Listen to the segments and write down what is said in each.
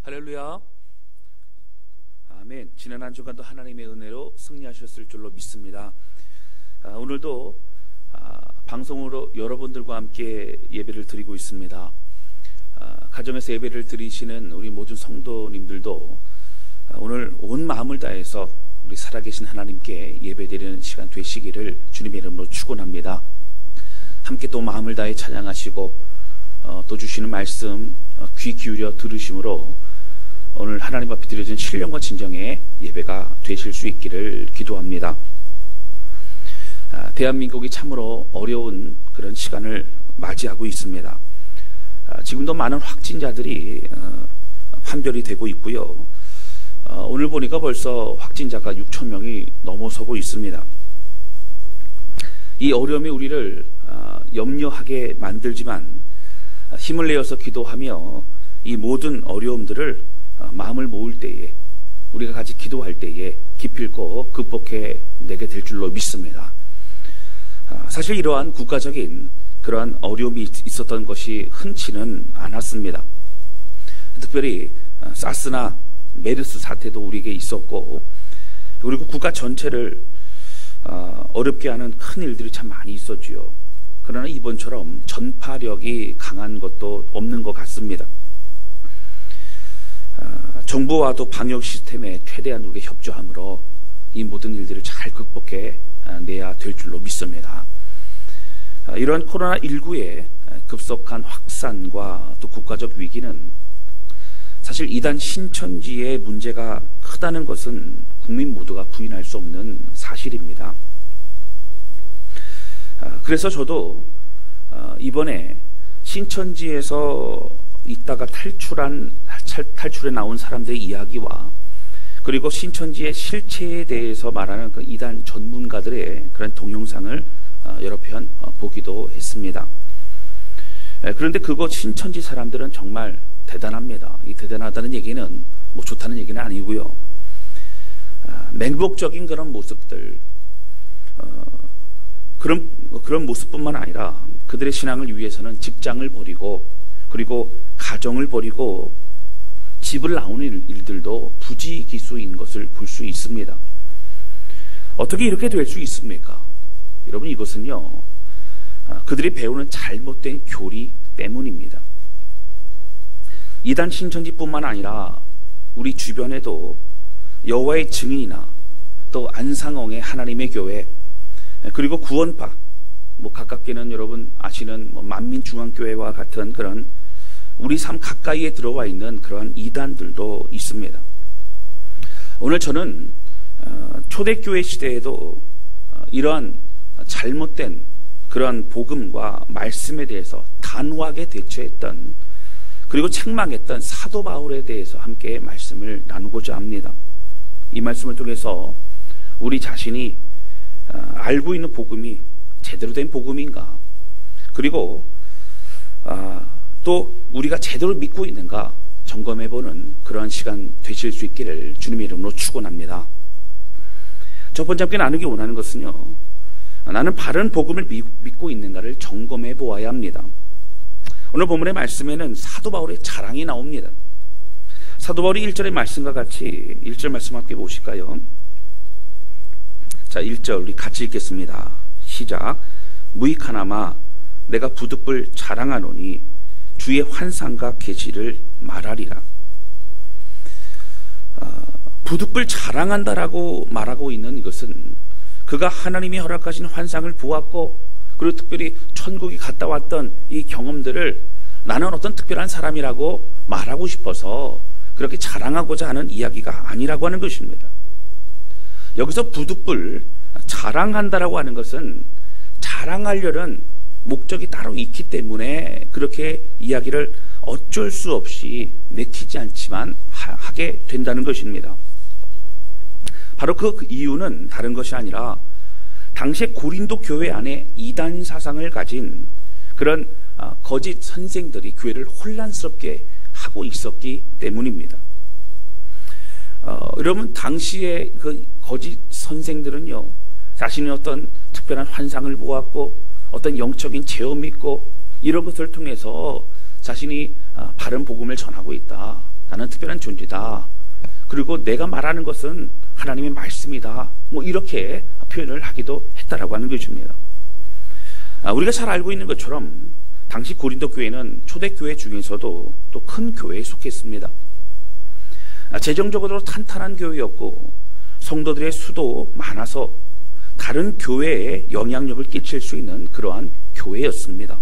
할렐루야. 아멘. 지난 한 주간도 하나님의 은혜로 승리하셨을 줄로 믿습니다. 오늘도 방송으로 여러분들과 함께 예배를 드리고 있습니다. 가정에서 예배를 드리시는 우리 모든 성도님들도 오늘 온 마음을 다해서 우리 살아계신 하나님께 예배드리는 시간 되시기를 주님의 이름으로 축원합니다. 함께 또 마음을 다해 찬양하시고 또 주시는 말씀 귀 기울여 들으심으로 오늘 하나님 앞에 드려진 신령과 진정의 예배가 되실 수 있기를 기도합니다. 대한민국이 참으로 어려운 그런 시간을 맞이하고 있습니다. 지금도 많은 확진자들이 판별이 되고 있고요. 오늘 보니까 벌써 확진자가 6,000명이 넘어서고 있습니다. 이 어려움이 우리를 염려하게 만들지만 힘을 내어서 기도하며 이 모든 어려움들을 마음을 모을 때에 우리가 같이 기도할 때에 기필코 극복해 내게 될 줄로 믿습니다. 사실 이러한 국가적인 그러한 어려움이 있었던 것이 흔치는 않았습니다. 특별히 사스나 메르스 사태도 우리에게 있었고, 그리고 국가 전체를 어렵게 하는 큰 일들이 참 많이 있었지요. 그러나 이번처럼 전파력이 강한 것도 없는 것 같습니다. 정부와도 방역 시스템에 최대한 우리가 협조함으로 이 모든 일들을 잘 극복해 내야 될 줄로 믿습니다. 이러한 코로나19의 급속한 확산과 또 국가적 위기는 사실 이단 신천지의 문제가 크다는 것은 국민 모두가 부인할 수 없는 사실입니다. 그래서 저도 이번에 신천지에서 있다가 탈출해 나온 사람들의 이야기와 그리고 신천지의 실체에 대해서 말하는 그 이단 전문가들의 그런 동영상을 여러 편 보기도 했습니다. 그런데 그곳 신천지 사람들은 정말 대단합니다. 이 대단하다는 얘기는 뭐 좋다는 얘기는 아니고요. 맹목적인 그런 모습들, 그런 모습뿐만 아니라 그들의 신앙을 위해서는 직장을 버리고 그리고 가정을 버리고 집을 나오는 일들도 부지기수인 것을 볼 수 있습니다. 어떻게 이렇게 될 수 있습니까? 여러분, 이것은요, 그들이 배우는 잘못된 교리 때문입니다. 이단 신천지뿐만 아니라 우리 주변에도 여호와의 증인이나 또 안상홍의 하나님의 교회, 그리고 구원파, 가깝게는 여러분 아시는 만민중앙교회와 같은 그런 우리 삶 가까이에 들어와 있는 그러한 이단들도 있습니다. 오늘 저는 초대교회 시대에도 이러한 잘못된 그러한 복음과 말씀에 대해서 단호하게 대처했던, 그리고 책망했던 사도 바울에 대해서 함께 말씀을 나누고자 합니다. 이 말씀을 통해서 우리 자신이 알고 있는 복음이 제대로 된 복음인가, 그리고 또 우리가 제대로 믿고 있는가 점검해보는 그러한 시간 되실 수 있기를 주님의 이름으로 축원합니다. 첫 번째 함께 나누기 원하는 것은요, 나는 바른 복음을 믿고 있는가를 점검해 보아야 합니다. 오늘 본문의 말씀에는 사도 바울의 자랑이 나옵니다. 사도 바울이 1절의 말씀과 같이 1절 말씀 함께 보실까요? 자, 1절 우리 같이 읽겠습니다. 시작. 무익하나마 내가 부득불 자랑하노니 주의 환상과 계시를 말하리라. 부득불 자랑한다라고 말하고 있는 이것은 그가 하나님이 허락하신 환상을 보았고, 그리고 특별히 천국에 갔다 왔던 이 경험들을 나는 어떤 특별한 사람이라고 말하고 싶어서 그렇게 자랑하고자 하는 이야기가 아니라고 하는 것입니다. 여기서 부득불 자랑한다라고 하는 것은 자랑하려는 목적이 따로 있기 때문에 그렇게 이야기를 어쩔 수 없이 내키지 않지만 하게 된다는 것입니다. 바로 그 이유는 다른 것이 아니라 당시에 고린도 교회 안에 이단 사상을 가진 그런 거짓 선생들이 교회를 혼란스럽게 하고 있었기 때문입니다. 여러분, 당시에 그 거짓 선생들은요, 자신이 어떤 특별한 환상을 보았고 어떤 영적인 체험이 있고 이런 것을 통해서 자신이 바른 복음을 전하고 있다, 나는 특별한 존재다. 그리고 내가 말하는 것은 하나님의 말씀이다. 뭐 이렇게 표현을 하기도 했다라고 하는 것입니다. 우리가 잘 알고 있는 것처럼 당시 고린도 교회는 초대교회 중에서도 또 큰 교회에 속했습니다. 재정적으로 탄탄한 교회였고 성도들의 수도 많아서 다른 교회에 영향력을 끼칠 수 있는 그러한 교회였습니다.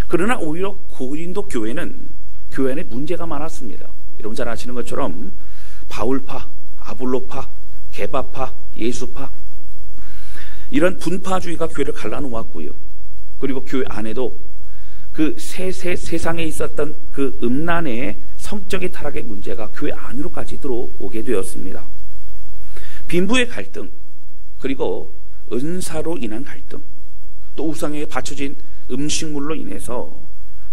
그러나 오히려 고린도 교회는 교회 안에 문제가 많았습니다. 여러분 잘 아시는 것처럼 바울파, 아볼로파, 게바파, 예수파 이런 분파주의가 교회를 갈라놓았고요. 그리고 교회 안에도 그 세상에 있었던 그 음란의 성적인 타락의 문제가 교회 안으로까지 들어오게 되었습니다. 빈부의 갈등, 그리고 은사로 인한 갈등, 또 우상에 바쳐진 음식물로 인해서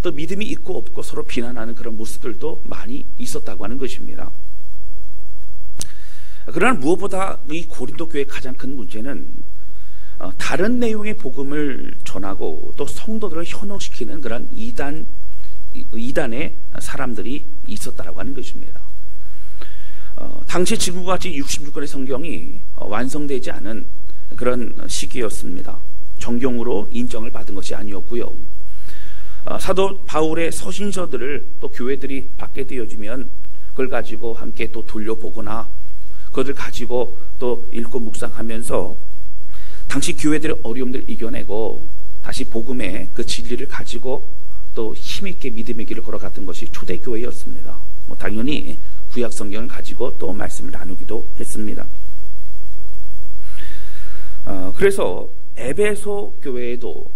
또 믿음이 있고 없고 서로 비난하는 그런 모습들도 많이 있었다고 하는 것입니다. 그러나 무엇보다 이 고린도 교회의 가장 큰 문제는 다른 내용의 복음을 전하고 또 성도들을 현혹시키는 그런 이단의 사람들이 있었다라고 하는 것입니다. 당시 지금과 같이 66권의 성경이 완성되지 않은 그런 시기였습니다. 정경으로 인정을 받은 것이 아니었고요. 사도 바울의 서신서들을 또 교회들이 받게 되어지면 그걸 가지고 함께 또 돌려보거나 그것을 가지고 또 읽고 묵상하면서 당시 교회들의 어려움들을 이겨내고 다시 복음의 그 진리를 가지고 또 힘있게 믿음의 길을 걸어갔던 것이 초대교회였습니다. 당연히 구약 성경을 가지고 또 말씀을 나누기도 했습니다. 그래서 에베소 교회에도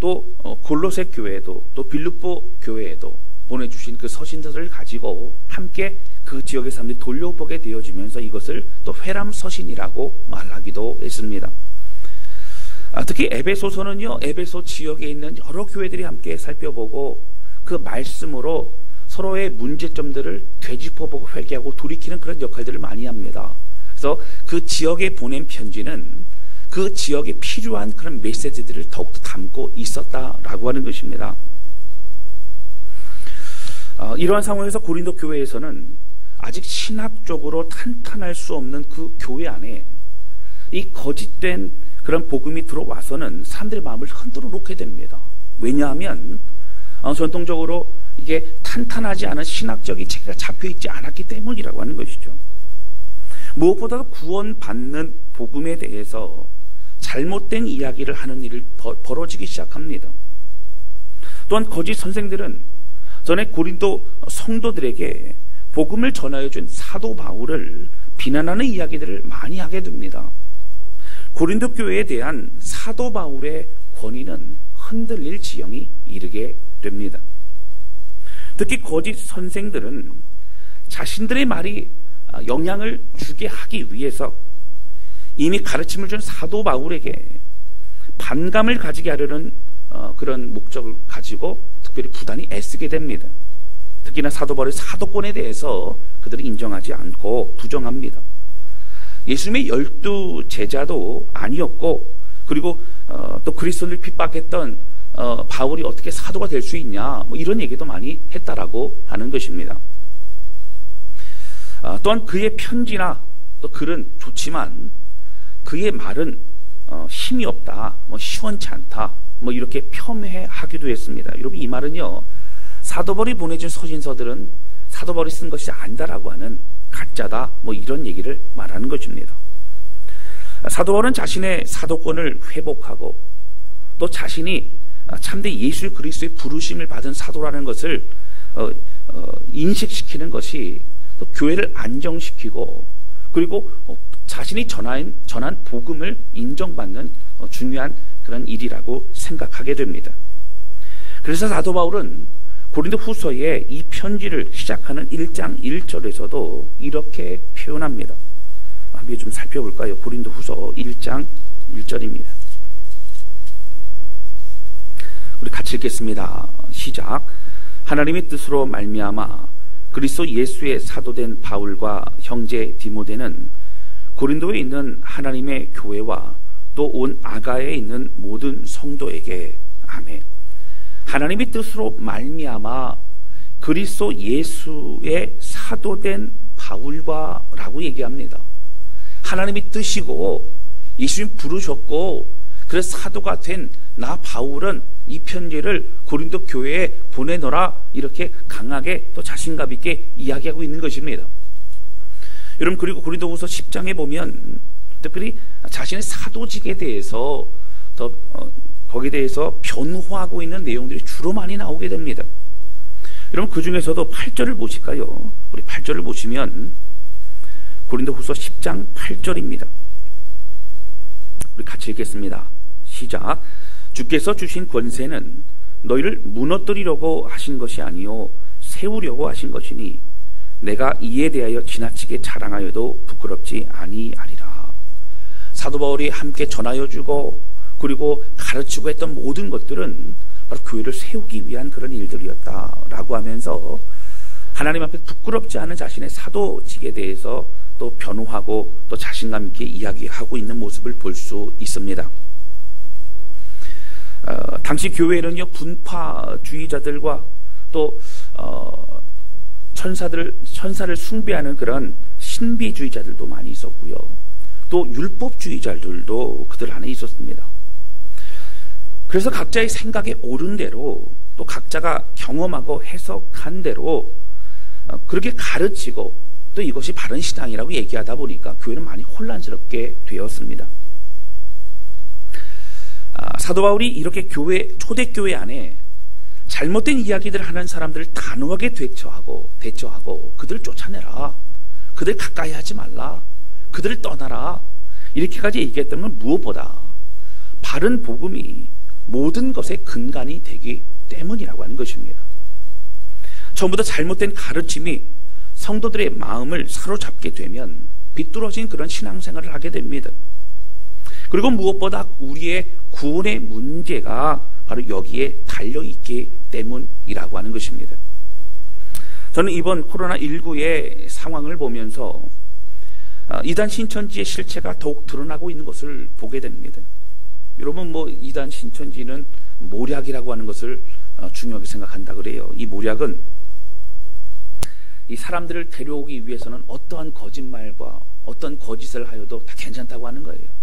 또 골로새 교회에도 또 빌립보 교회에도 보내주신 그 서신들을 가지고 함께 그 지역의 사람들이 돌려보게 되어지면서 이것을 또 회람 서신이라고 말하기도 했습니다. 특히 에베소서는요, 에베소 지역에 있는 여러 교회들이 함께 살펴보고 그 말씀으로 서로의 문제점들을 되짚어보고 회개하고 돌이키는 그런 역할들을 많이 합니다. 그래서 그 지역에 보낸 편지는 그 지역에 필요한 그런 메시지들을 더욱더 담고 있었다라고 하는 것입니다. 이러한 상황에서 고린도 교회에서는 아직 신학적으로 탄탄할 수 없는 그 교회 안에 이 거짓된 그런 복음이 들어와서는 사람들의 마음을 흔들어 놓게 됩니다. 왜냐하면 전통적으로 이게 탄탄하지 않은 신학적인 체계가 잡혀있지 않았기 때문이라고 하는 것이죠. 무엇보다도 구원받는 복음에 대해서 잘못된 이야기를 하는 일이 벌어지기 시작합니다. 또한 거짓 선생들은 전에 고린도 성도들에게 복음을 전하여준 사도 바울을 비난하는 이야기들을 많이 하게 됩니다. 고린도 교회에 대한 사도 바울의 권위는 흔들릴 지경이 이르게 됩니다. 특히 거짓 선생들은 자신들의 말이 영향을 주게 하기 위해서 이미 가르침을 준 사도 바울에게 반감을 가지게 하려는 그런 목적을 가지고 특별히 부단히 애쓰게 됩니다. 특히나 사도 바울의 사도권에 대해서 그들이 인정하지 않고 부정합니다. 예수님의 12 제자도 아니었고, 그리고 또 그리스도를 핍박했던 바울이 어떻게 사도가 될 수 있냐, 뭐 이런 얘기도 많이 했다라고 하는 것입니다. 또한 그의 편지나 또 글은 좋지만 그의 말은 힘이 없다, 뭐 시원치 않다, 뭐 이렇게 폄훼하기도 했습니다. 여러분, 이 말은요, 사도 바울이 보내준 서신서들은 사도 바울이 쓴 것이 아니다라고 하는 가짜다, 뭐 이런 얘기를 말하는 것입니다. 사도 바울은 자신의 사도권을 회복하고 또 자신이 참된 예수 그리스도의 부르심을 받은 사도라는 것을 인식시키는 것이 또 교회를 안정시키고, 그리고 자신이 전한 복음을 인정받는 중요한 그런 일이라고 생각하게 됩니다. 그래서 사도 바울은 고린도 후서에 이 편지를 시작하는 1장 1절에서도 이렇게 표현합니다. 한번 좀 살펴볼까요? 고린도 후서 1장 1절입니다. 우리 같이 읽겠습니다. 시작. 하나님의 뜻으로 말미암아 그리스도 예수의 사도된 바울과 형제 디모데는 고린도에 있는 하나님의 교회와 또 온 아가에 있는 모든 성도에게 아멘. 하나님의 뜻으로 말미암아, 그리스도 예수의 사도된 바울과라고 얘기합니다. 하나님이 뜨시고 예수님 부르셨고 그래서 사도가 된 나 바울은 이 편지를 고린도 교회에 보내노라 이렇게 강하게 또 자신감 있게 이야기하고 있는 것입니다. 여러분 그리고 고린도후서 10장에 보면 특별히 자신의 사도직에 대해서 더 거기에 대해서 변호하고 있는 내용들이 주로 많이 나오게 됩니다. 여러분 그 중에서도 8절을 보실까요? 우리 8절을 보시면 고린도후서 10장 8절입니다. 우리 같이 읽겠습니다. 시작. 주께서 주신 권세는 너희를 무너뜨리려고 하신 것이 아니요 세우려고 하신 것이니 내가 이에 대하여 지나치게 자랑하여도 부끄럽지 아니하리라. 사도 바울이 함께 전하여 주고 그리고 가르치고 했던 모든 것들은 바로 교회를 세우기 위한 그런 일들이었다라고 하면서 하나님 앞에 부끄럽지 않은 자신의 사도직에 대해서 또 변호하고 또 자신감 있게 이야기하고 있는 모습을 볼 수 있습니다. 당시 교회에는요 분파주의자들과 또 천사를 숭배하는 그런 신비주의자들도 많이 있었고요. 또 율법주의자들도 그들 안에 있었습니다. 그래서 각자의 생각에 옳은 대로 또 각자가 경험하고 해석한 대로 그렇게 가르치고 또 이것이 바른 신앙이라고 얘기하다 보니까 교회는 많이 혼란스럽게 되었습니다. 사도 바울이 이렇게 초대교회 안에 잘못된 이야기들을 하는 사람들을 단호하게 대처하고 그들을 쫓아내라. 그들 가까이 하지 말라. 그들을 떠나라. 이렇게까지 얘기했던 건 무엇보다 바른 복음이 모든 것의 근간이 되기 때문이라고 하는 것입니다. 처음부터 잘못된 가르침이 성도들의 마음을 사로잡게 되면 비뚤어진 그런 신앙생활을 하게 됩니다. 그리고 무엇보다 우리의 구원의 문제가 바로 여기에 달려있기 때문이라고 하는 것입니다. 저는 이번 코로나19의 상황을 보면서 이단 신천지의 실체가 더욱 드러나고 있는 것을 보게 됩니다. 여러분 이단 신천지는 모략이라고 하는 것을 중요하게 생각한다 그래요. 이 모략은 이 사람들을 데려오기 위해서는 어떠한 거짓말과 어떤 거짓을 하여도 다 괜찮다고 하는 거예요.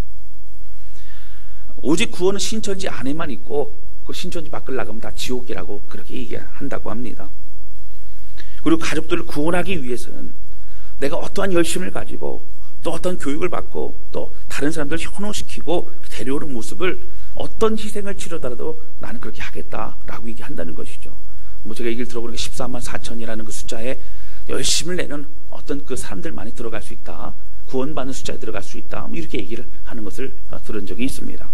오직 구원은 신천지 안에만 있고 그 신천지 밖을 나가면 다 지옥이라고 그렇게 얘기한다고 합니다. 그리고 가족들을 구원하기 위해서는 내가 어떠한 열심을 가지고 또 어떤 교육을 받고 또 다른 사람들을 현혹시키고 데려오는 모습을 어떤 희생을 치르더라도 나는 그렇게 하겠다라고 얘기한다는 것이죠. 제가 얘기를 들어보니까 14만 4천이라는 그 숫자에 열심을 내는 어떤 그 사람들만이 들어갈 수 있다. 구원받는 숫자에 들어갈 수 있다. 이렇게 얘기를 하는 것을 들은 적이 있습니다.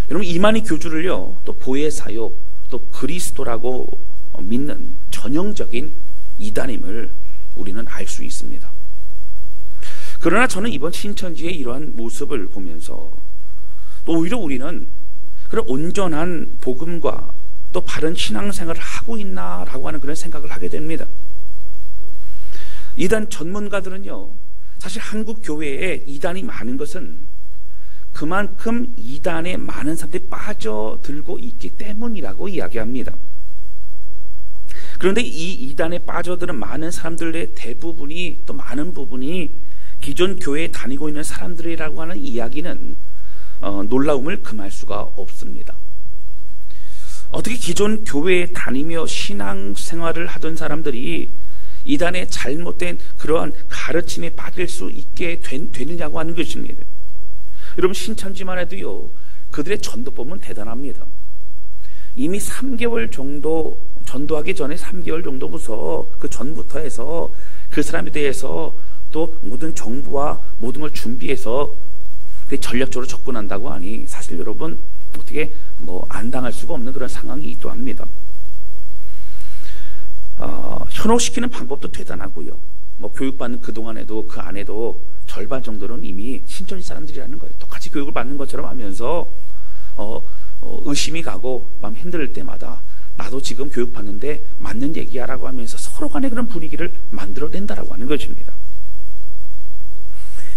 여러분 이만희 교주를요 또 보혜사역 또 그리스도라고 믿는 전형적인 이단임을 우리는 알 수 있습니다. 그러나 저는 이번 신천지의 이러한 모습을 보면서 또 오히려 우리는 그런 온전한 복음과 또 바른 신앙생활을 하고 있나라고 하는 그런 생각을 하게 됩니다. 이단 전문가들은요 사실 한국 교회에 이단이 많은 것은 그만큼 이단에 많은 사람들이 빠져들고 있기 때문이라고 이야기합니다. 그런데 이 이단에 빠져드는 많은 사람들의 대부분이 또 많은 부분이 기존 교회에 다니고 있는 사람들이라고 하는 이야기는 놀라움을 금할 수가 없습니다. 어떻게 기존 교회에 다니며 신앙생활을 하던 사람들이 이단의 잘못된 그러한 가르침에 빠질 수 있게 되느냐고 하는 것입니다. 여러분 신천지만 해도요 그들의 전도법은 대단합니다. 이미 3개월 정도 전도하기 전에 3개월 정도부터 그 전부터 해서 그 사람에 대해서 또 모든 정보와 모든 걸 준비해서 전략적으로 접근한다고 하니 사실 여러분 어떻게 안 당할 수가 없는 그런 상황이기도 합니다. 현혹시키는 방법도 대단하고요. 교육받는 그동안에도 그 안에도 절반 정도는 이미 신천지 사람들이라는 거예요. 똑같이 교육을 받는 것처럼 하면서 의심이 가고 마음 흔들릴 때마다 나도 지금 교육받는데 맞는 얘기야라고 하면서 서로 간의 그런 분위기를 만들어낸다라고 하는 것입니다.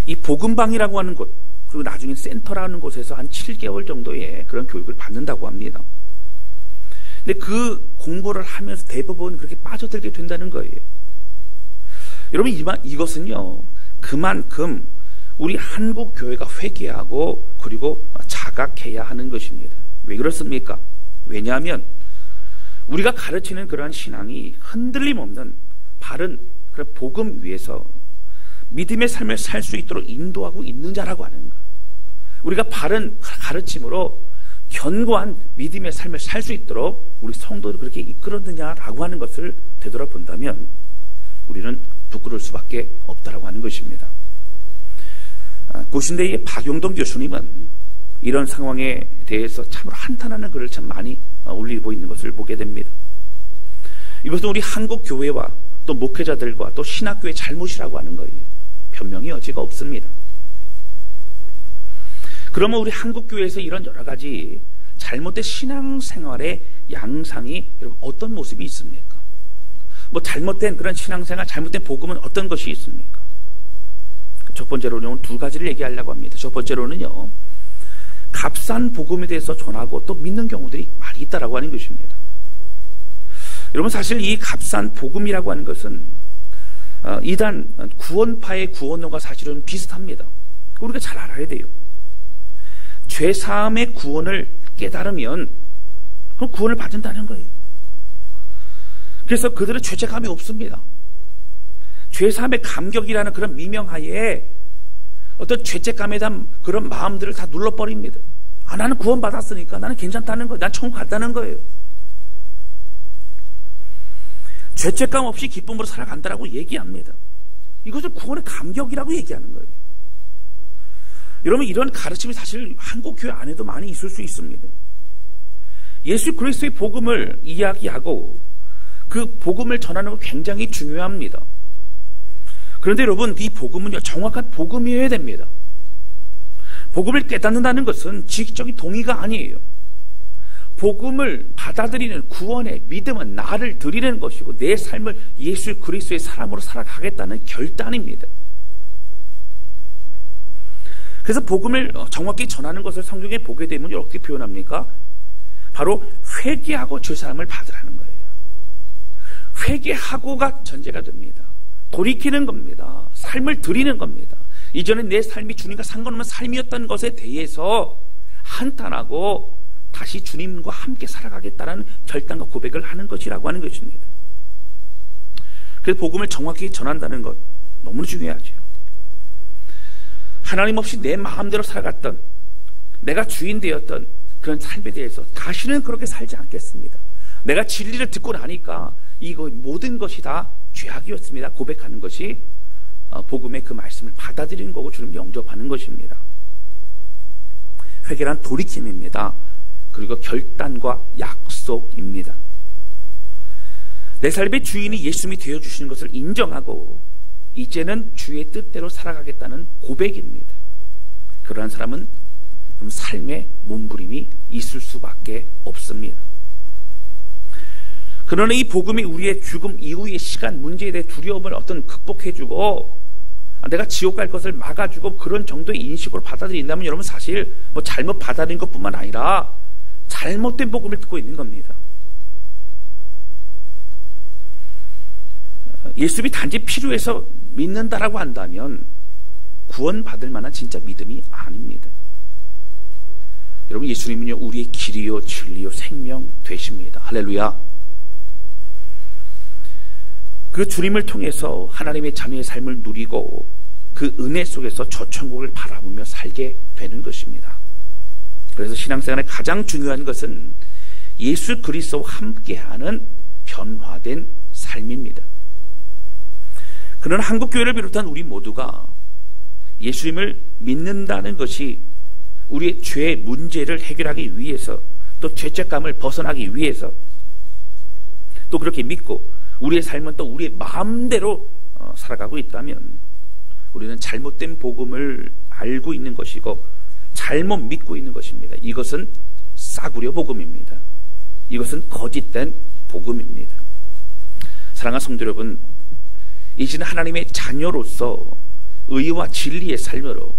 이 복음방이라고 하는 곳 그리고 나중에 센터라는 곳에서 한 7개월 정도의 그런 교육을 받는다고 합니다. 근데 그 공부를 하면서 대부분 그렇게 빠져들게 된다는 거예요. 여러분, 이것은요, 그만큼 우리 한국 교회가 회개하고 그리고 자각해야 하는 것입니다. 왜 그렇습니까? 왜냐하면 우리가 가르치는 그러한 신앙이 흔들림 없는 바른 그런 복음 위에서 믿음의 삶을 살 수 있도록 인도하고 있는 자라고 하는 거예요. 우리가 바른 가르침으로 견고한 믿음의 삶을 살 수 있도록 우리 성도를 그렇게 이끌었느냐라고 하는 것을 되돌아본다면 우리는 부끄러울 수밖에 없다라고 하는 것입니다. 90대의 박용동 교수님은 이런 상황에 대해서 참으로 한탄하는 글을 참 많이 올리고 있는 것을 보게 됩니다. 이것은 우리 한국 교회와 또 목회자들과 또 신학교의 잘못이라고 하는 거예요. 변명의 여지가 없습니다. 그러면 우리 한국 교회에서 이런 여러 가지 잘못된 신앙생활의 양상이 여러분 어떤 모습이 있습니까? 뭐 잘못된 그런 신앙생활, 잘못된 복음은 어떤 것이 있습니까? 첫 번째로는 두 가지를 얘기하려고 합니다. 첫 번째로는요, 값싼 복음에 대해서 전하고 또 믿는 경우들이 많이 있다라고 하는 것입니다. 여러분, 사실 이 값싼 복음이라고 하는 것은 이단 구원파의 구원론과 사실은 비슷합니다. 우리가 잘 알아야 돼요. 죄사함의 구원을 깨달으면 그럼 구원을 받는다는 거예요. 그래서 그들은 죄책감이 없습니다. 죄사함의 감격이라는 그런 미명하에 어떤 죄책감에 대한 그런 마음들을 다 눌러버립니다. 나는 구원받았으니까 나는 괜찮다는 거예요. 난 천국 갔다는 거예요. 죄책감 없이 기쁨으로 살아간다라고 얘기합니다. 이것을 구원의 감격이라고 얘기하는 거예요. 여러분, 이런 가르침이 사실 한국 교회 안에도 많이 있을 수 있습니다. 예수 그리스도의 복음을 이야기하고 그 복음을 전하는 거 굉장히 중요합니다. 그런데 여러분, 이 복음은요, 정확한 복음이어야 됩니다. 복음을 깨닫는다는 것은 지식적인 동의가 아니에요. 복음을 받아들이는 구원의 믿음은 나를 드리는 것이고 내 삶을 예수 그리스도의 사람으로 살아가겠다는 결단입니다. 그래서 복음을 정확히 전하는 것을 성경에 보게 되면 이렇게 표현합니까? 바로 회개하고 죄사함을 받으라는 거예요. 회개하고가 전제가 됩니다. 돌이키는 겁니다. 삶을 드리는 겁니다. 이전에 내 삶이 주님과 상관없는 삶이었던 것에 대해서 한탄하고 다시 주님과 함께 살아가겠다는 결단과 고백을 하는 것이라고 하는 것입니다. 그래서 복음을 정확히 전한다는 것 너무 중요하죠. 하나님 없이 내 마음대로 살아갔던, 내가 주인 되었던 그런 삶에 대해서 다시는 그렇게 살지 않겠습니다. 내가 진리를 듣고 나니까 이거 모든 것이 다 죄악이었습니다. 고백하는 것이 복음의 그 말씀을 받아들이는 거고 주님 영접하는 것입니다. 회개란 돌이킴입니다. 그리고 결단과 약속입니다. 내 삶의 주인이 예수님이 되어주시는 것을 인정하고 이제는 주의 뜻대로 살아가겠다는 고백입니다. 그러한 사람은 삶의 몸부림이 있을 수밖에 없습니다. 그러나 이 복음이 우리의 죽음 이후의 시간 문제에 대해 두려움을 극복해주고 내가 지옥 갈 것을 막아주고 그런 정도의 인식으로 받아들인다면 여러분, 사실 뭐 잘못 받아들인 것뿐만 아니라 잘못된 복음을 듣고 있는 겁니다. 예수님이 단지 필요해서 믿는다라고 한다면 구원받을 만한 진짜 믿음이 아닙니다. 여러분, 예수님은요, 우리의 길이요 진리요 생명 되십니다. 할렐루야. 그 주님을 통해서 하나님의 자녀의 삶을 누리고 그 은혜 속에서 저 천국을 바라보며 살게 되는 것입니다. 그래서 신앙생활의 가장 중요한 것은 예수 그리스도와 함께하는 변화된 삶입니다. 그러나 한국교회를 비롯한 우리 모두가 예수님을 믿는다는 것이 우리의 죄의 문제를 해결하기 위해서, 또 죄책감을 벗어나기 위해서, 또 그렇게 믿고 우리의 삶은 또 우리의 마음대로 살아가고 있다면 우리는 잘못된 복음을 알고 있는 것이고 잘못 믿고 있는 것입니다. 이것은 싸구려 복음입니다. 이것은 거짓된 복음입니다. 사랑하는 성도 여러분, 이제는 하나님의 자녀로서 의와 진리의 삶으로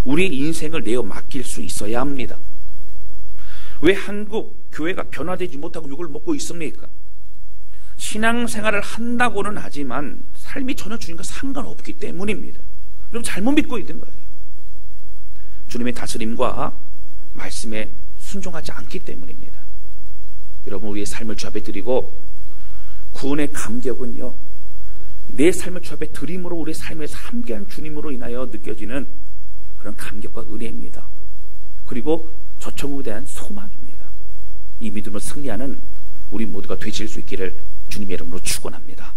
우리의 인생을 내어 맡길 수 있어야 합니다. 왜 한국 교회가 변화되지 못하고 욕을 먹고 있습니까? 신앙생활을 한다고는 하지만 삶이 전혀 주님과 상관없기 때문입니다. 여러분 잘못 믿고 있는 거예요. 주님의 다스림과 말씀에 순종하지 않기 때문입니다. 여러분 우리의 삶을 주 앞에 드리고 구원의 감격은요, 내 삶을 주 앞에 드림으로 우리의 삶에서 함께한 주님으로 인하여 느껴지는 그런 감격과 은혜입니다. 그리고 저 천국에 대한 소망입니다. 이 믿음을 승리하는 우리 모두가 되실 수 있기를 주님의 이름으로 축원합니다.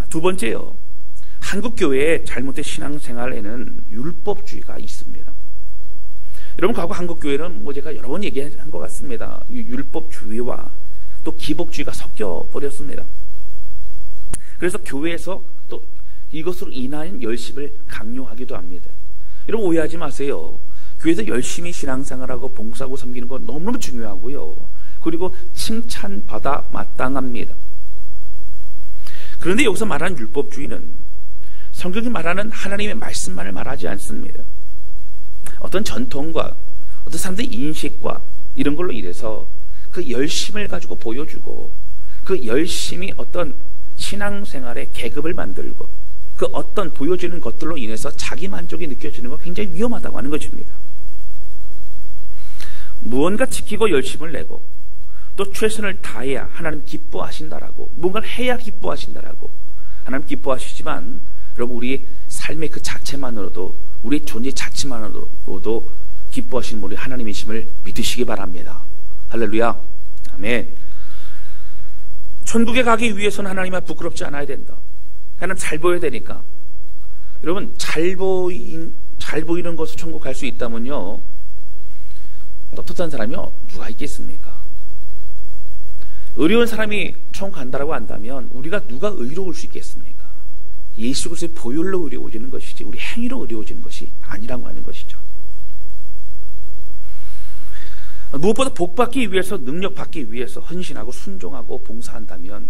두 번째요, 한국교회의 잘못된 신앙생활에는 율법주의가 있습니다. 여러분 과거 한국교회는 제가 여러 번 얘기한 것 같습니다. 율법주의와 또 기복주의가 섞여 버렸습니다. 그래서 교회에서 또 이것으로 인한 열심을 강요하기도 합니다. 여러분 오해하지 마세요. 교회에서 열심히 신앙생활하고 봉사하고 섬기는 건 너무너무 중요하고요. 그리고 칭찬받아 마땅합니다. 그런데 여기서 말하는 율법주의는 성경이 말하는 하나님의 말씀만을 말하지 않습니다. 어떤 전통과 어떤 사람들의 인식과 이런 걸로 인해서 그 열심을 가지고 보여주고 그 열심이 어떤 신앙생활의 계급을 만들고 그 어떤 보여지는 것들로 인해서 자기 만족이 느껴지는 건 굉장히 위험하다고 하는 것입니다. 무언가 지키고 열심을 내고 또 최선을 다해야 하나님 기뻐하신다라고, 뭔가를 해야 기뻐하신다라고 하나님 기뻐하시지만 여러분 우리 삶의 그 자체만으로도, 우리 존재 자체만으로도 기뻐하시는 우리 하나님이심을 믿으시기 바랍니다. 할렐루야. 아멘. 천국에 가기 위해서는 하나님 앞에 부끄럽지 않아야 된다. 하나님 잘 보여야 되니까. 여러분 잘 보이는 것으로 천국 갈 수 있다면요, 떳떳한 사람이 누가 있겠습니까? 의로운 사람이 천국 간다라고 한다면 우리가 누가 의로울 수 있겠습니까? 예수 그리스도의 보혈로 의로워지는 것이지 우리 행위로 의로워지는 것이 아니라고 하는 것이죠. 무엇보다 복받기 위해서, 능력받기 위해서 헌신하고 순종하고 봉사한다면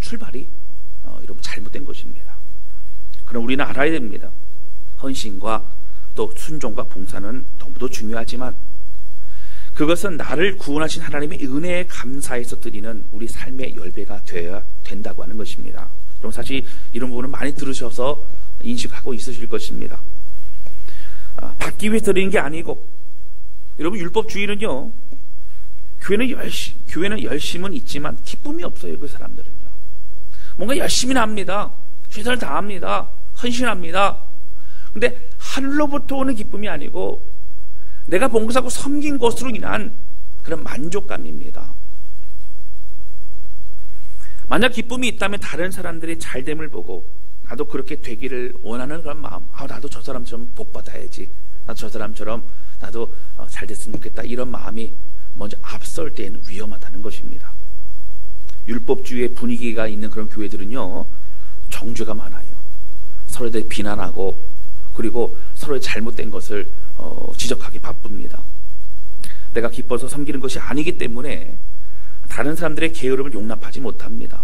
출발이 여러분 잘못된 것입니다. 그럼 우리는 알아야 됩니다. 헌신과 또 순종과 봉사는 너무도 중요하지만 그것은 나를 구원하신 하나님의 은혜에 감사해서 드리는 우리 삶의 열배가 되어야 된다고 하는 것입니다. 여러분 사실 이런 부분은 많이 들으셔서 인식하고 있으실 것입니다. 받기 위해 드리는 게 아니고, 여러분 율법주의는요, 교회는 열심은 있지만 기쁨이 없어요. 그 사람들은요, 뭔가 열심히 합니다. 최선을 다합니다. 헌신합니다. 근데 하늘로부터 오는 기쁨이 아니고 내가 봉사하고 섬긴 것으로 인한 그런 만족감입니다. 만약 기쁨이 있다면 다른 사람들이 잘됨을 보고 나도 그렇게 되기를 원하는 그런 마음, 나도 저 사람처럼 복받아야지, 나도 저 사람처럼 나도 잘 됐으면 좋겠다, 이런 마음이 먼저 앞설 때에는 위험하다는 것입니다. 율법주의의 분위기가 있는 그런 교회들은요, 정죄가 많아요. 서로에 대해 비난하고 그리고 서로의 잘못된 것을 지적하기 바쁩니다. 내가 기뻐서 섬기는 것이 아니기 때문에 다른 사람들의 게으름을 용납하지 못합니다.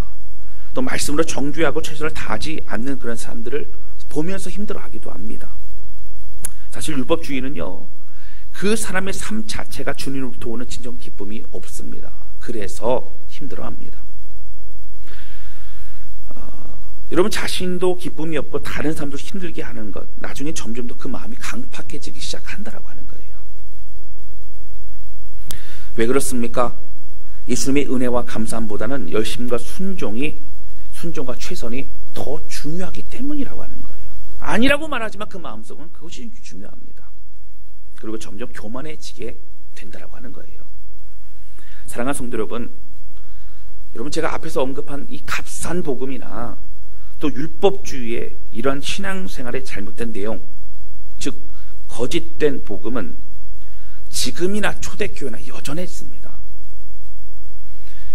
또 말씀으로 정죄하고 최선을 다하지 않는 그런 사람들을 보면서 힘들어하기도 합니다. 사실 율법주의는요, 그 사람의 삶 자체가 주님으로부터 오는 진정 기쁨이 없습니다. 그래서 힘들어합니다. 여러분 자신도 기쁨이 없고 다른 사람도 힘들게 하는 것, 나중에 점점 더 그 마음이 강팍해지기 시작한다라고 하는 거예요. 왜 그렇습니까? 예수님의 은혜와 감사함보다는 열심과 순종과 최선이 더 중요하기 때문이라고 하는 거예요. 아니라고 말하지만 그 마음속은 그것이 중요합니다. 그리고 점점 교만해지게 된다라고 하는 거예요. 사랑하는 성도 여러분, 제가 앞에서 언급한 이 값싼 복음이나 또 율법주의의 이러한 신앙생활의 잘못된 내용, 즉 거짓된 복음은 지금이나 초대교회나 여전했습니다.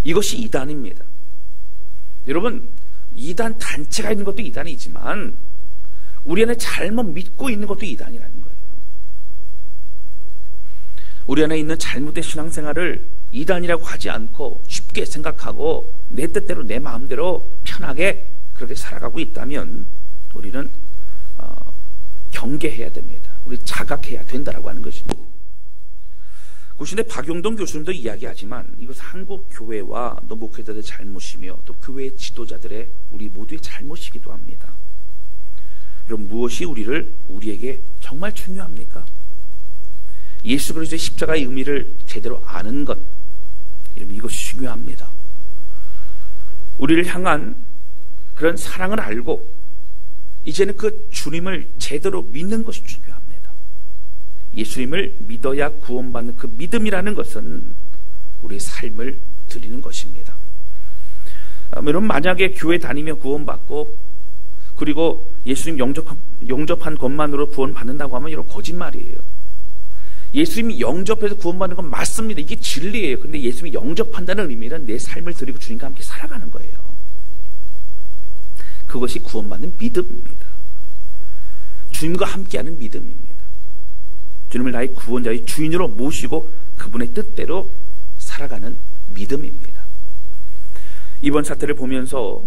이것이 이단입니다. 여러분, 이단 단체가 있는 것도 이단이지만 우리 안에 잘못 믿고 있는 것도 이단이라는 거예요. 우리 안에 있는 잘못된 신앙생활을 이단이라고 하지 않고 쉽게 생각하고 내 뜻대로 내 마음대로 편하게 그렇게 살아가고 있다면 우리는 경계해야 됩니다. 우리 자각해야 된다라고 하는 것입니다. 고신대 박용동 교수님도 이야기하지만 이것은 한국 교회와 또 목회자들의 잘못이며 또 교회 지도자들의 우리 모두의 잘못이기도 합니다. 여러분, 무엇이 우리에게 정말 중요합니까? 예수 그리스도의 십자가의 의미를 제대로 아는 것, 이것이 중요합니다. 우리를 향한 그런 사랑을 알고 이제는 그 주님을 제대로 믿는 것이 중요합니다. 예수님을 믿어야 구원받는 그 믿음이라는 것은 우리의 삶을 드리는 것입니다. 여러분, 만약에 교회 다니며 구원받고 그리고 예수님 영접한 것만으로 구원받는다고 하면 이런 거짓말이에요. 예수님이 영접해서 구원받는 건 맞습니다. 이게 진리예요. 그런데 예수님이 영접한다는 의미는 내 삶을 드리고 주님과 함께 살아가는 거예요. 그것이 구원받는 믿음입니다. 주님과 함께하는 믿음입니다. 주님을 나의 구원자의 주인으로 모시고 그분의 뜻대로 살아가는 믿음입니다. 이번 사태를 보면서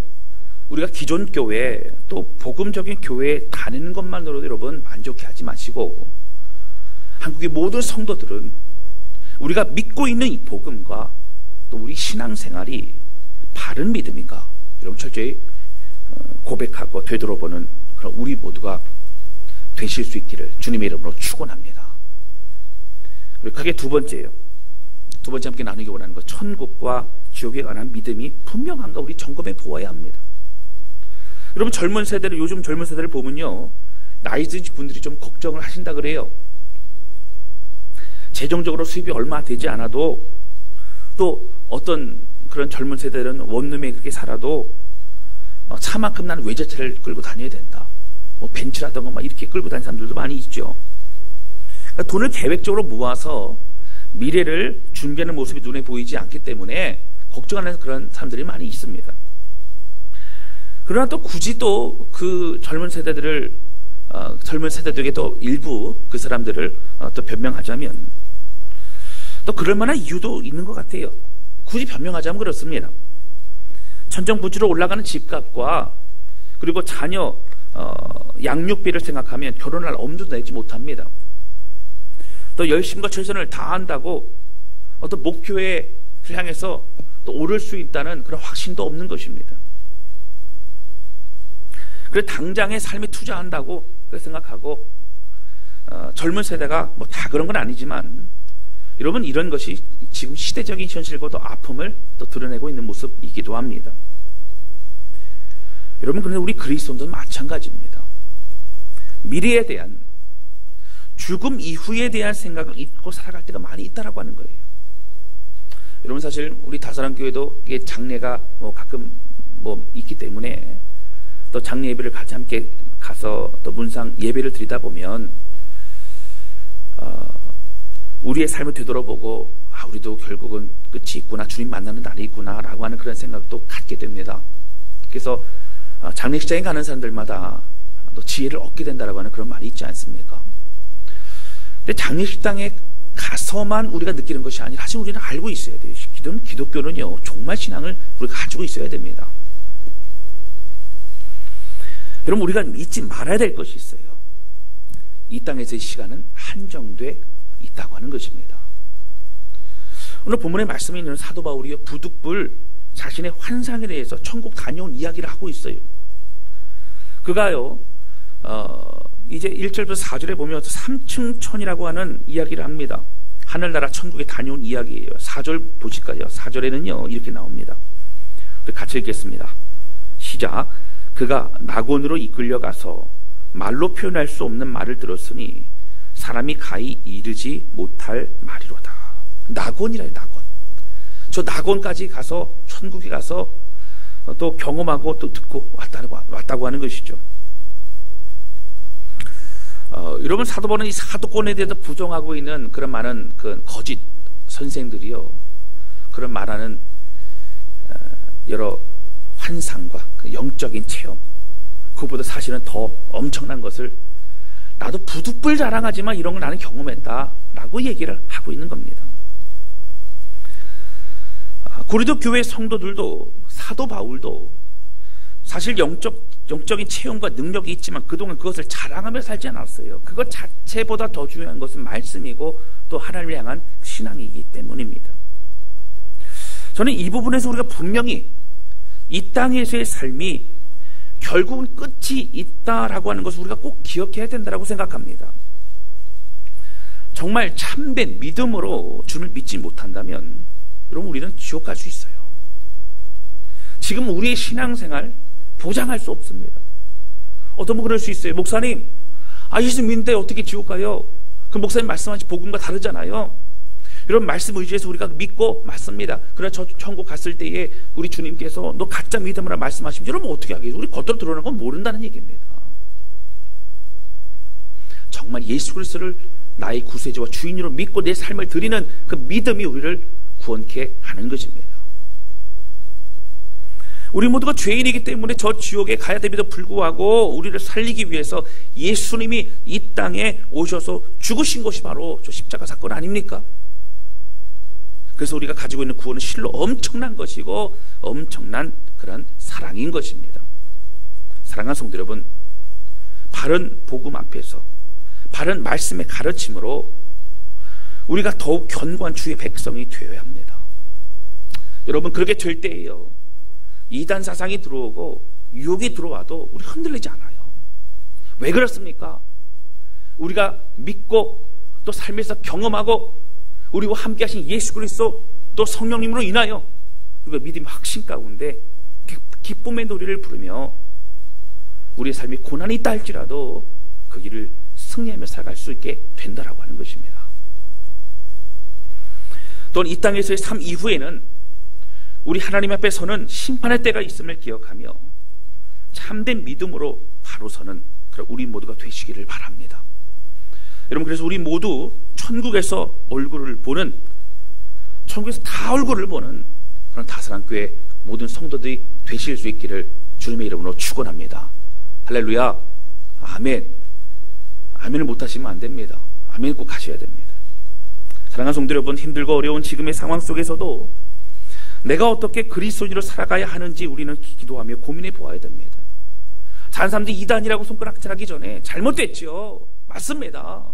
우리가 기존 교회 또 복음적인 교회에 다니는 것만으로도 여러분 만족해하지 마시고 한국의 모든 성도들은 우리가 믿고 있는 이 복음과 또 우리 신앙생활이 바른 믿음인가 여러분 철저히 고백하고 되돌아보는 그런 우리 모두가 되실 수 있기를 주님의 이름으로 축원합니다. 그리고 크게 두 번째예요. 두 번째 함께 나누기 원하는 것, 천국과 지옥에 관한 믿음이 분명한가 우리 점검해 보아야 합니다. 여러분, 요즘 젊은 세대를 보면요, 나이 드신 분들이 좀 걱정을 하신다 그래요. 재정적으로 수입이 얼마 되지 않아도 또 어떤 그런 젊은 세대들은 원룸에 그렇게 살아도 차만큼 나는 외제차를 끌고 다녀야 된다. 뭐 벤츠라던가 막 이렇게 끌고 다니는 사람들도 많이 있죠. 그러니까 돈을 계획적으로 모아서 미래를 준비하는 모습이 눈에 보이지 않기 때문에 걱정하는 그런 사람들이 많이 있습니다. 그러나 또 굳이 또 그 젊은 세대들에게 또 일부 그 사람들을 또 변명하자면 또 그럴 만한 이유도 있는 것 같아요. 굳이 변명하자면 그렇습니다. 천정부지로 올라가는 집값과 그리고 자녀 양육비를 생각하면 결혼할 엄두도 내지 못합니다. 또 열심과 최선을 다한다고 어떤 목표에 향해서 또 오를 수 있다는 그런 확신도 없는 것입니다. 그래서 당장의 삶에 투자한다고 생각하고 젊은 세대가 뭐 다 그런 건 아니지만 여러분, 이런 것이 지금 시대적인 현실과도 아픔을 또 드러내고 있는 모습이기도 합니다. 여러분, 그런데 우리 그리스도인들은 마찬가지입니다. 미래에 대한, 죽음 이후에 대한 생각을 잊고 살아갈 때가 많이 있다라고 하는 거예요. 여러분, 사실 우리 다사랑교회도 장례가 가끔 있기 때문에 또 장례 예배를 같이 함께 가서 또 문상 예배를 드리다 보면 우리의 삶을 되돌아보고 우리도 결국은 끝이 있구나, 주님 만나는 날이 있구나 라고 하는 그런 생각도 갖게 됩니다. 그래서 장례식장에 가는 사람들마다 또 지혜를 얻게 된다라고 하는 그런 말이 있지 않습니까? 근데 장례식장에 가서만 우리가 느끼는 것이 아니라 사실 우리는 알고 있어야 돼요. 기독교는요, 종말 신앙을 우리가 가지고 있어야 됩니다. 여러분, 우리가 잊지 말아야 될 것이 있어요. 이 땅에서의 시간은 한정돼 있다고 하는 것입니다. 오늘 본문의 말씀에 있는 사도 바울이 부득불 자신의 환상에 대해서 천국 다녀온 이야기를 하고 있어요. 그가요, 이제 1절부터 4절에 보면 3층 천이라고 하는 이야기를 합니다. 하늘나라 천국에 다녀온 이야기예요. 4절 보실까요? 4절에는요, 이렇게 나옵니다. 우리 같이 읽겠습니다. 시작. 그가 낙원으로 이끌려가서 말로 표현할 수 없는 말을 들었으니 사람이 가히 이르지 못할 말이로다. 낙원이라요, 낙원. 저 낙원까지 가서, 천국에 가서 또 경험하고 또 듣고 왔다고 하는 것이죠. 여러분, 사도 바울은 이 사도권에 대해서 부정하고 있는 그런 많은 그 거짓 선생들이요, 그런 말하는 여러 환상과 그 영적인 체험, 그보다 사실은 더 엄청난 것을 나도 부득불 자랑하지만 이런 걸 나는 경험했다라고 얘기를 하고 있는 겁니다. 고린도 교회 성도들도, 사도 바울도 사실 영적인 체험과 능력이 있지만 그동안 그것을 자랑하며 살지 않았어요. 그것 자체보다 더 중요한 것은 말씀이고 또 하나님을 향한 신앙이기 때문입니다. 저는 이 부분에서 우리가 분명히 이 땅에서의 삶이 결국은 끝이 있다라고 하는 것을 우리가 꼭 기억해야 된다고 생각합니다. 정말 참된 믿음으로 주님을 믿지 못한다면 여러분 우리는 지옥 갈 수 있어요. 지금 우리의 신앙생활 보장할 수 없습니다. 어떤 분 그럴 수 있어요. 목사님, 예수 믿는데 어떻게 지옥 가요? 그 목사님 말씀하신 복음과 다르잖아요. 이런 말씀 의지해서 우리가 믿고 맞습니다. 그러나 저 천국 갔을 때에 우리 주님께서 너 가짜 믿음이라 말씀하시면 여러분 어떻게 하겠어요? 우리 겉으로 드러나는 건 모른다는 얘기입니다. 정말 예수 그리스도를 나의 구세주와 주인으로 믿고 내 삶을 드리는 그 믿음이 우리를 구원케 하는 것입니다. 우리 모두가 죄인이기 때문에 저 지옥에 가야 됨에도 불구하고 우리를 살리기 위해서 예수님이 이 땅에 오셔서 죽으신 것이 바로 저 십자가 사건 아닙니까? 그래서 우리가 가지고 있는 구원은 실로 엄청난 것이고 엄청난 그런 사랑인 것입니다. 사랑하는 성도 여러분, 바른 복음 앞에서 바른 말씀의 가르침으로 우리가 더욱 견고한 주의 백성이 되어야 합니다. 여러분, 그렇게 될 때에요, 이단 사상이 들어오고 유혹이 들어와도 우리 흔들리지 않아요. 왜 그렇습니까? 우리가 믿고 또 삶에서 경험하고 우리와 함께 하신 예수 그리스도 또 성령님으로 인하여 우리가 믿음의 확신 가운데 기쁨의 노래를 부르며 우리의 삶이 고난이 있다 할지라도 그 길을 승리하며 살아갈 수 있게 된다라고 하는 것입니다. 또한 이 땅에서의 삶 이후에는 우리 하나님 앞에 서는 심판의 때가 있음을 기억하며 참된 믿음으로 바로 서는 그런 우리 모두가 되시기를 바랍니다. 여러분, 그래서 우리 모두 천국에서 얼굴을 보는, 천국에서 다 얼굴을 보는 그런 다사랑교회 모든 성도들이 되실 수 있기를 주님의 이름으로 축원합니다. 할렐루야. 아멘. 아멘을 못하시면 안 됩니다. 아멘 꼭 하셔야 됩니다. 사랑하는 성도 여러분, 힘들고 어려운 지금의 상황 속에서도 내가 어떻게 그리스도인으로 살아가야 하는지 우리는 기도하며 고민해 보아야 됩니다. 다른 사람들이 이단이라고 손가락질하기 전에 잘못됐죠. 맞습니다.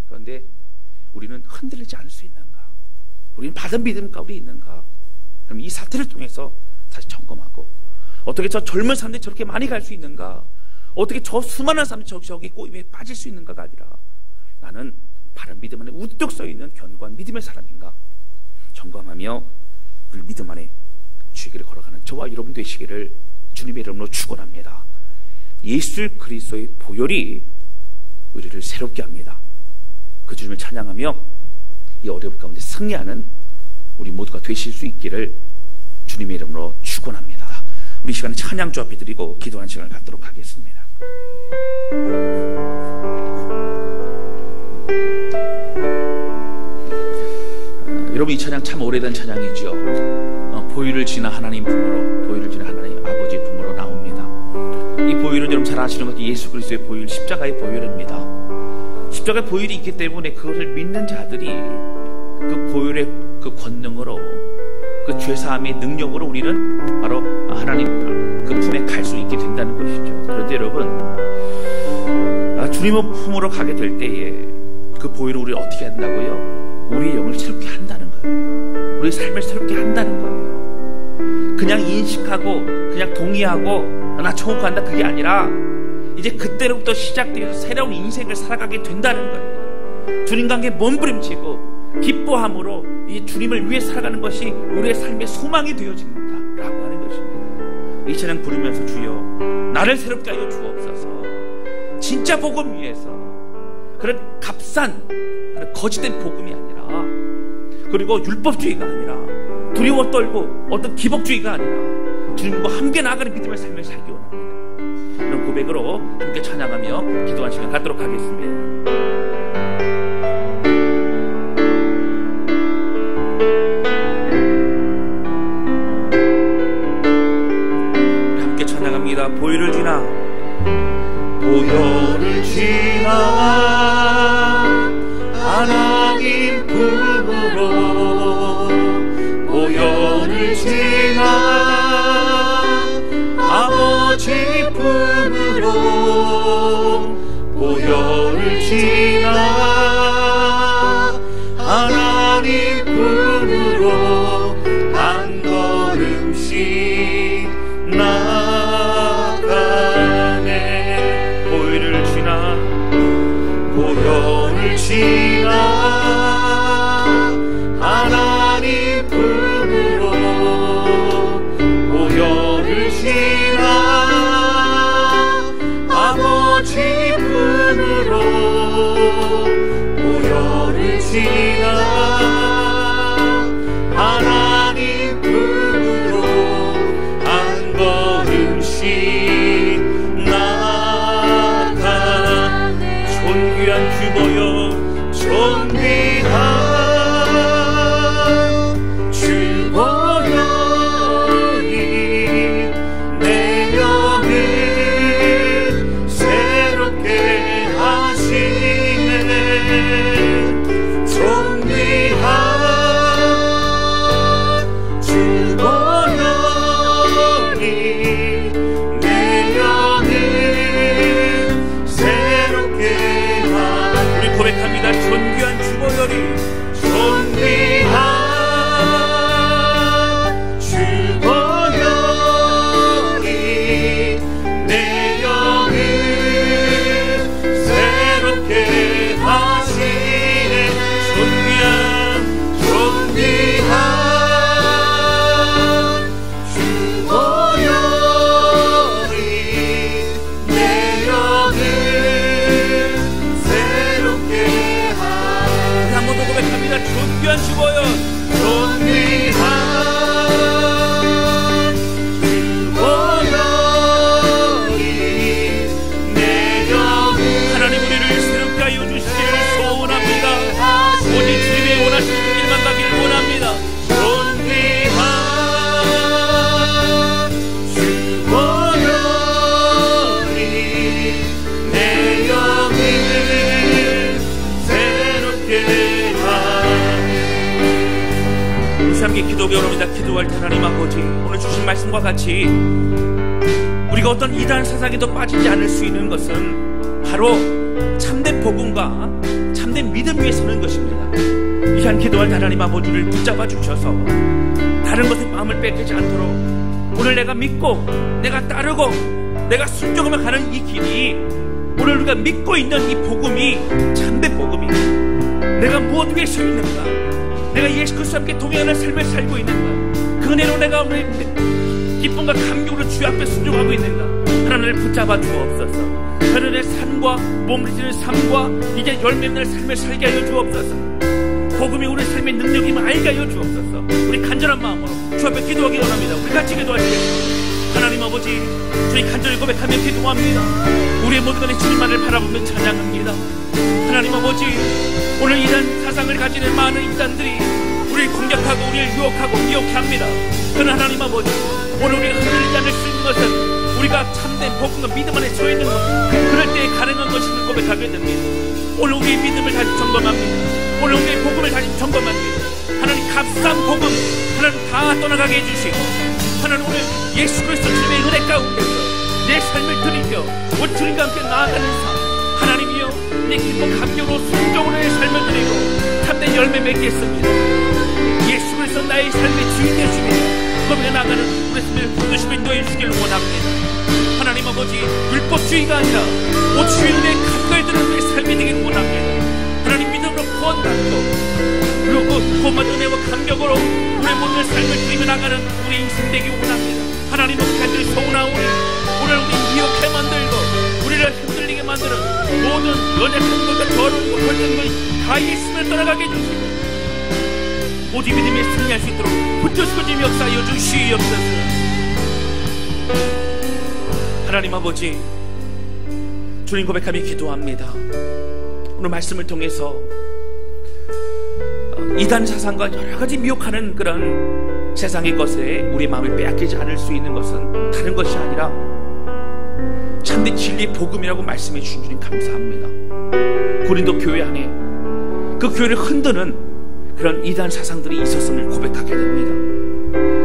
그런데 우리는 흔들리지 않을 수 있는가? 우리는 받은 믿음 가운데 있는가? 그럼 이 사태를 통해서 다시 점검하고, 어떻게 저 젊은 사람들이 저렇게 많이 갈 수 있는가? 어떻게 저 수많은 사람들이 저기 꼬임에 빠질 수 있는가가 아니라 나는 바른 믿음 안에 우뚝 서 있는 견고한 믿음의 사람인가? 점검하며 우리 믿음 안에 주의 길을 걸어가는 저와 여러분 되시기를 주님의 이름으로 축원합니다. 예수 그리스도의 보혈이 우리를 새롭게 합니다. 그 주님을 찬양하며 이 어려움 가운데 승리하는 우리 모두가 되실 수 있기를 주님의 이름으로 축원합니다. 우리 시간에 찬양 주 앞에 드리고 기도하는 시간을 갖도록 하겠습니다. 여러분, 이 찬양 참 오래된 찬양이죠. 보혈을 지나 하나님 품으로, 보혈을 지나 하나님 아버지 품으로 나옵니다. 이 보혈은 여러분 잘 아시는 것처럼 예수 그리스도의 보혈, 십자가의 보혈입니다. 십자가의 보혈이 있기 때문에 그것을 믿는 자들이 그 보혈의 그 권능으로, 그 죄사함의 능력으로 우리는 바로 하나님 그 품에 갈 수 있게 된다는 것이죠. 그런데 여러분, 주님의 품으로 가게 될 때에 그 보혈을 우리를 어떻게 한다고요? 우리의 영을 새롭게 한다는 거예요. 우리의 삶을 새롭게 한다는 거예요. 그냥 인식하고 그냥 동의하고 나 천국 간다, 그게 아니라 이제 그때로부터 시작되어서 새로운 인생을 살아가게 된다는 거예요. 주님과 함께 몸부림치고 기뻐함으로 이 주님을 위해 살아가는 것이 우리의 삶의 소망이 되어진다라고 하는 것입니다. 이 찬양 부르면서 주여 나를 새롭게 하여 주옵소서. 진짜 복음 위해서, 그런 값싼 그런 거짓된 복음이 아니라, 그리고 율법주의가 아니라, 두려워 떨고 어떤 기복주의가 아니라 주님과 함께 나아가는 믿음의 삶을 살기 원합니다. 이런 고백으로 함께 찬양하며 기도한 시간 갖도록 하겠습니다. 찬양합니다. 보혈을 지나, 보혈을 지나 하나님 품으로, 보혈을 지나 아버지 품으로, 보혈을 지나 하나님 기도할 때 하나님 아버지, 오늘 주신 말씀과 같이 우리가 어떤 이단 세상에도 빠지지 않을 수 있는 것은 바로 참된 복음과 참된 믿음 위에 서는 것입니다. 이 시간 기도할 때 하나님 아버지를 붙잡아 주셔서 다른 것에 마음을 뺏기지 않도록 오늘 내가 믿고 내가 따르고 내가 순종하며 가는 이 길이, 오늘 우리가 믿고 있는 이 복음이 참된 복음이, 내가 무엇 위에 서 있는가, 내가 예수 그리스도와 함께 동행하는 삶을 살고 있는가, 그 은혜로 내가 오늘 기쁨과 감격으로 주 앞에 순종하고 있는가, 하나님을 붙잡아 주옵소서. 하늘의 산과 몸부림치는 삶과 이제 열매 맺는 삶을 살게 하여 주옵소서. 복음이 우리 삶의 능력임을 알게 하여 주옵소서. 우리 간절한 마음으로 주 앞에 기도하기 원합니다. 우리 같이 기도하시겠습니다. 하나님 아버지, 저희 간절히 고백하며 기도합니다. 우리의 모든 것에 주님만을 바라보며 찬양합니다. 하나님 아버지, 오늘 이단 사상을 가지는 많은 이단들이 우리를 공격하고 우리를 유혹하고 미혹해 합니다. 그러나 하나님 아버지, 오늘 우리가 흔들리지 않을 수 있는 것은 우리가 참된 복음과 믿음 안에 서 있는 것, 그럴 때에 가능한 것임을 고백하게 됩니다. 오늘 우리의 믿음을 다시 점검합니다. 오늘 우리의 복음을 다시 점검합니다. 하나님 값싼 복음 하나님 다 떠나가게 해주시고, 하나님 오늘 예수 그리스도 주님의 은혜 가운데서 내 삶을 드리며 우리 주님과 함께 나아가는 삶, 하나님이여 내 기쁨 감격으로 순종으로 내 삶을 드리고 참된 열매 맺겠습니다. 예수 그리스도 나의 삶의 주인 되시며 그분에 나가는 우리 삶을 부르시고 인도해 주시길 원합니다. 하나님 아버지, 율법주의가 아니라 오주의 은혜에 가까이 드는 우리의 삶이 되길 원합니다. 하나님 믿음으로 구원받고 그리고 그 구원받은 은혜와 감격으로 우리의 모든 삶을 드리며 나가는 우리 인생 되길 원합니다. 하나님 앞에 소원하오니 오늘 우리 미혹해 만들고 우리를 흔들리게 만드는 모든 연약한 것과 더러운 것, 벌든 것다 예수를 떠나가게 해주시고 오직 믿음에 승리할 수 있도록 붙드시고 주님 역사하여 주시옵소서. 하나님 아버지, 주님 고백하며 기도합니다. 오늘 말씀을 통해서 이단 사상과 여러가지 미혹하는 그런 세상의 것에 우리 마음을 빼앗기지 않을 수 있는 것은 다른 것이 아니라 참된 진리의 복음이라고 말씀해 주신 주님 감사합니다. 고린도 교회 안에 그 교회를 흔드는 그런 이단 사상들이 있었음을 고백하게 됩니다.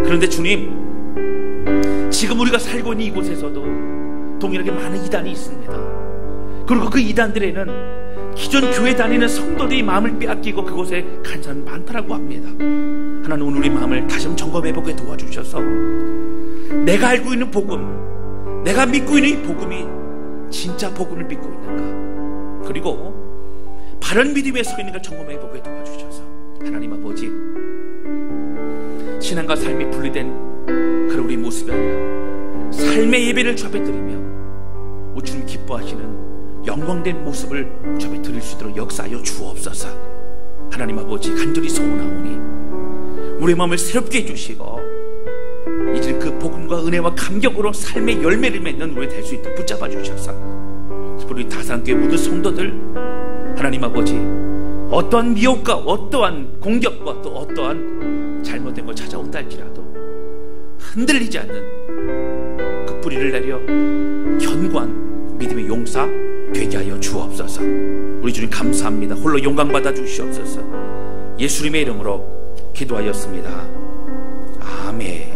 그런데 주님, 지금 우리가 살고 있는 이곳에서도 동일하게 많은 이단이 있습니다. 그리고 그 이단들에는 기존 교회 다니는 성도들이 마음을 빼앗기고 그곳에 간 사람이 많다라고 합니다. 하나님 오늘 우리 마음을 다시 한번 점검해보게 도와주셔서 내가 알고 있는 복음, 내가 믿고 있는 이 복음이 진짜 복음을 믿고 있는가, 그리고 바른 믿음에 서 있는 걸 경험해 보게 도와주셔서 하나님 아버지, 신앙과 삶이 분리된 그런 우리 모습이 아니라 삶의 예배를 주 앞에 드리며 주님 기뻐하시는 영광된 모습을 주 앞에 드릴 수 있도록 역사하여 주옵소서. 하나님 아버지, 간절히 소원하오니 우리의 마음을 새롭게 해주시고 이제 그 복음과 은혜와 감격으로 삶의 열매를 맺는 우리 될 수 있도록 붙잡아 주셔서 우리 다산교회 모든 성도들, 하나님 아버지, 어떠한 미혹과 어떠한 공격과 또 어떠한 잘못된 걸 찾아온다 할지라도 흔들리지 않는 그 뿌리를 내려 견고한 믿음의 용사 되게 하여 주옵소서. 우리 주님 감사합니다. 홀로 영광받아 주시옵소서. 예수님의 이름으로 기도하였습니다. 아멘.